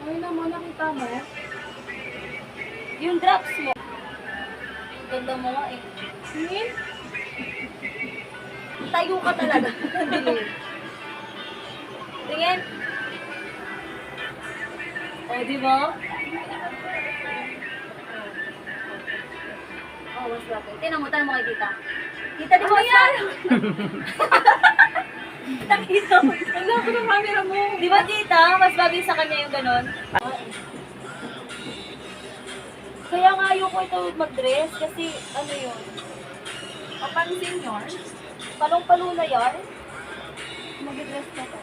Ay naman, nakita mo? Yung drops mo. Ganda mo nga eh. Tingin? Tayo ka talaga. Dilim. Tingin. O, di ba? Oh, mas bagay. Tingnan mo kay tita. Tita, di ba? Ano yan? Nakita mo. Ang laki ng camera mo. Di ba, tita? Mas bagay sa kanya yung ganon. Kaya nga ayoko ito mag-dress kasi ano yun, Papansin yun? palong-palo na yan. Mag-dress na to.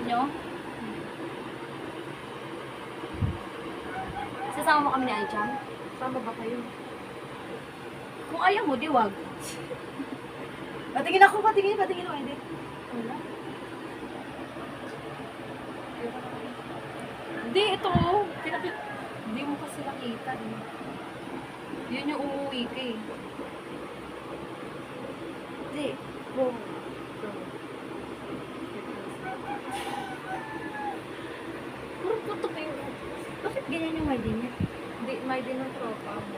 Nyo? Sasama mo kami ni Aichang? Sama ba kayo? Kung ayaw mo, di wag. Patingin ako, patingin mo, hindi. Wala. Hindi, ito. Hindi mo kasi nakita eh. Yun yung umuwi ka eh. Hindi. Go. Puro puto pa yung... Bakit ganyan yung ID niya? Hindi, may din ng tropa mo.